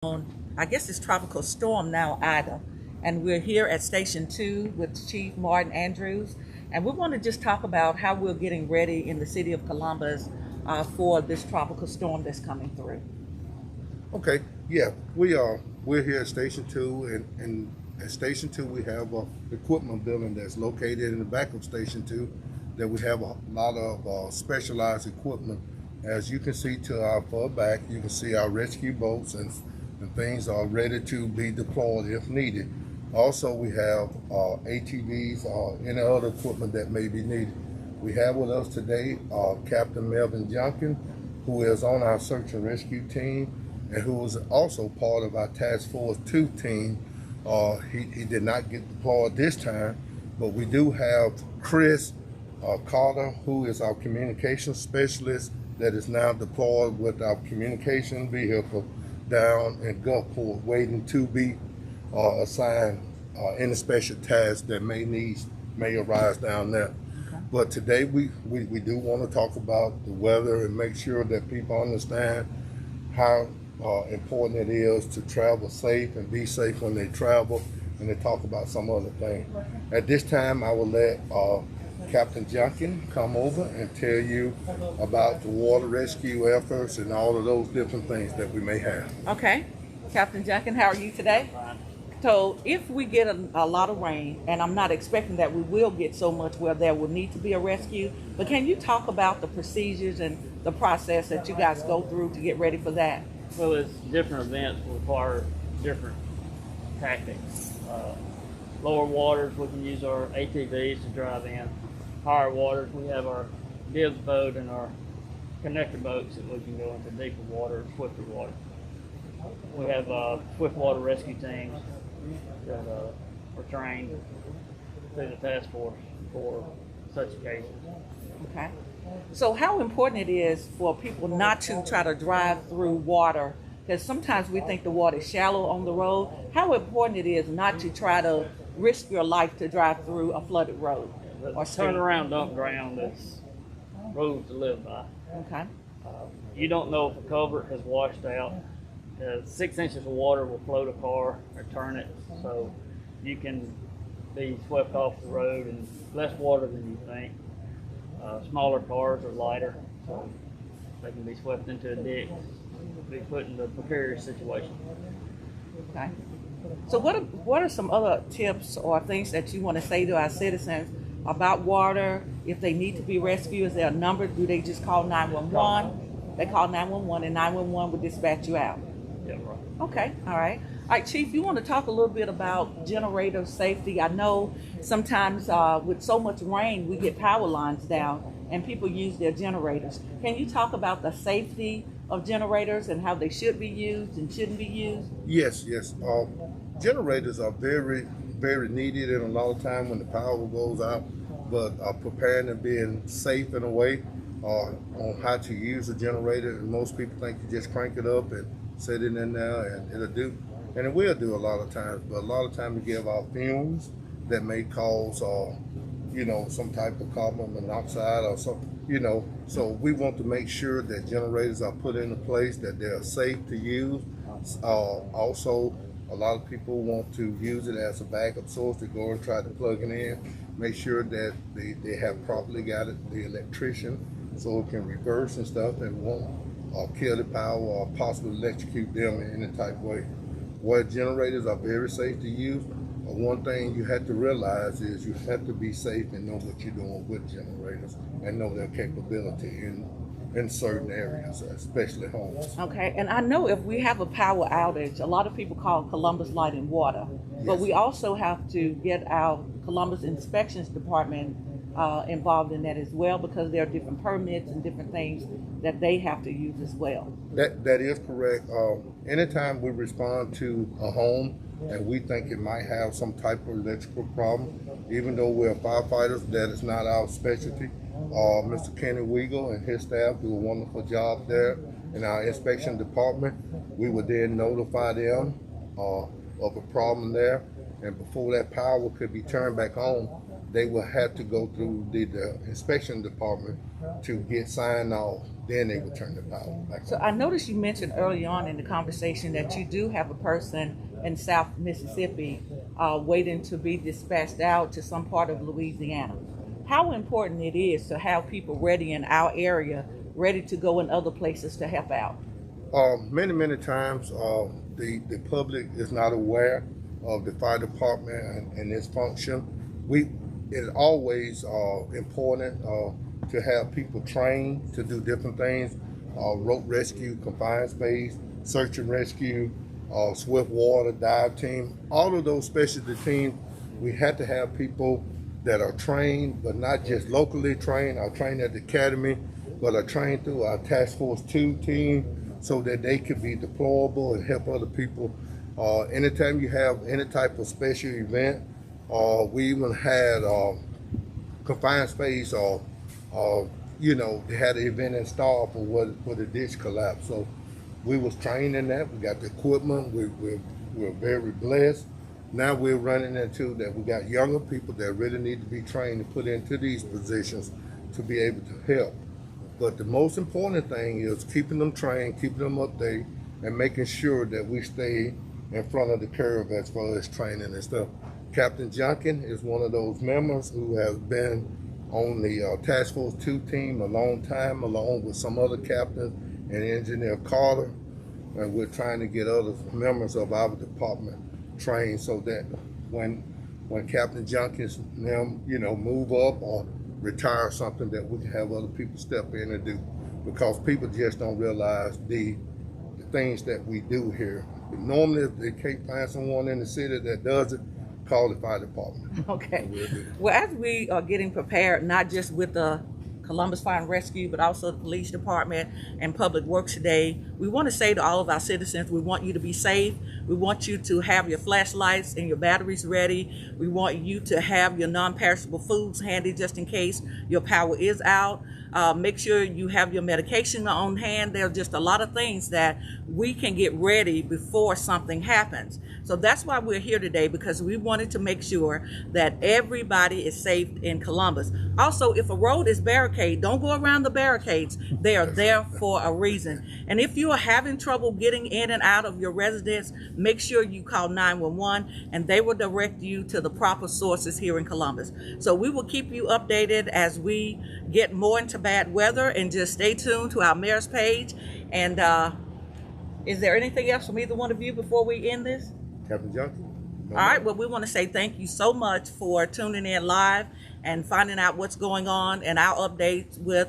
on, I guess it's tropical storm now, Ida. And we're here at Station 2 with Chief Martin Andrews. And we want to just talk about how we're getting ready in the city of Columbus for this tropical storm that's coming through. Okay, yeah, we're here at Station Two, and at Station Two we have a equipment building that's located in the back of Station Two. That we have a lot of specialized equipment. As you can see to our far back, you can see our rescue boats and things are ready to be deployed if needed. Also, we have ATVs or any other equipment that may be needed. We have with us today Captain Melvin Junkin, who is on our search and rescue team and who was also part of our Task Force 2 team. He did not get deployed this time, but we do have Chris Carter, who is our communications specialist that is now deployed with our communication vehicle down in Gulfport, waiting to be assigned any special tasks that may arise down there. But today we do want to talk about the weather and make sure that people understand how important it is to travel safe and be safe when they travel, and to talk about some other things. At this time, I will let Captain Junkin come over and tell you about the water rescue efforts and all of those different things that we may have. Okay, Captain Junkin, how are you today? So if we get a lot of rain, and I'm not expecting that we will get so much where there will need to be a rescue, but can you talk about the procedures and the process that you guys go through to get ready for that? Well, it's different events require different tactics. Lower waters, we can use our ATVs to drive in. Higher waters, we have our dibs boat and our connector boats that we can go into deeper water, swifter water. We have swift water rescue teams that are trained through the task force for such occasions. Okay. So how important it is for people not to try to drive through water, because sometimes we think the water is shallow on the road. How important it is not to try to risk your life to drive through a flooded road or street. Turn around, dump ground is rules to live by. Okay. You don't know if a culvert has washed out. 6 inches of water will float a car or turn it, so you can be swept off the road in less water than you think. Smaller cars are lighter, so they can be swept into a ditch, be put in a precarious situation. Okay. So what are some other tips or things that you want to say to our citizens about water? If they need to be rescued, is there a number? Do they just call 911? They call 911 and 911 will dispatch you out. Yeah, right. Okay, all right. All right, Chief, you want to talk a little bit about generator safety? I know sometimes with so much rain, we get power lines down and people use their generators. Can you talk about the safety of generators and how they should be used and shouldn't be used? Yes. Generators are very, very needed, and a lot of time when the power goes out, but preparing and being safe in a way on how to use a generator. And most people think you just crank it up and set it in there and it'll do. And it will do a lot of times, but a lot of times we give out fumes that may cause, some type of carbon monoxide or something, So we want to make sure that generators are put into place, that they're safe to use. Also, a lot of people want to use it as a backup source to go and try to plug it in. Make sure that they have properly got the electrician so it can reverse and stuff and won't kill the power or possibly electrocute them in any type of way. While generators are very safe to use, one thing you have to realize is you have to be safe and know what you're doing with generators and know their capability in certain areas, especially homes. Okay, and I know if we have a power outage, a lot of people call Columbus Light and Water, but we also have to get our Columbus Inspections Department involved in that as well, because there are different permits and different things that they have to use as well. That is correct. Anytime we respond to a home and we think it might have some type of electrical problem, even though we're firefighters, that is not our specialty. Mr. Kenny Weigel and his staff do a wonderful job there in our inspection department. We would then notify them of a problem there, and before that power could be turned back on, they will have to go through the inspection department to get signed off. Then they will turn the power back So on. I noticed you mentioned early on in the conversation that you do have a person in South Mississippi waiting to be dispatched out to some part of Louisiana. How important it is to have people ready in our area, ready to go in other places to help out. Many times the public is not aware of the fire department and its function. It's always important to have people trained to do different things: rope rescue, confined space, search and rescue, swift water, dive team. All of those specialty teams, we had to have people that are trained, but not just locally trained, are trained at the academy, but are trained through our Task Force 2 team so that they can be deployable and help other people. Anytime you have any type of special event, we even had confined space they had an event installed for where the ditch collapsed. So we was trained in that. We got the equipment. We're very blessed. Now we're running into that we got younger people that really need to be trained and put into these positions to be able to help. But the most important thing is keeping them trained, keeping them updated, and making sure that we stay in front of the curve as far as training and stuff. Captain Junkin is one of those members who has been on the Task Force 2 team a long time, along with some other captains and Engineer Carter. And we're trying to get other members of our department trained so that when Captain Junkins move up or retire or something, that we can have other people step in and do, because people just don't realize the things that we do here. Normally, if they can't find someone in the city that does it, call the fire department. Okay. Well, as we are getting prepared, not just with the Columbus Fire and Rescue, but also the police department and Public Works today, we want to say to all of our citizens, we want you to be safe. We want you to have your flashlights and your batteries ready. We want you to have your non-perishable foods handy just in case your power is out. Make sure you have your medication on hand. There are just a lot of things that we can get ready before something happens. So that's why we're here today, because we wanted to make sure that everybody is safe in Columbus. Also, if a road is barricaded, don't go around the barricades. They are there for a reason. And if you are having trouble getting in and out of your residence, make sure you call 911 and they will direct you to the proper sources here in Columbus. So we will keep you updated as we get more into bad weather, and just stay tuned to our mayor's page. And is there anything else from either one of you before we end this? Captain Junkin? No. All right, well, we want to say thank you so much for tuning in live and finding out what's going on and our updates with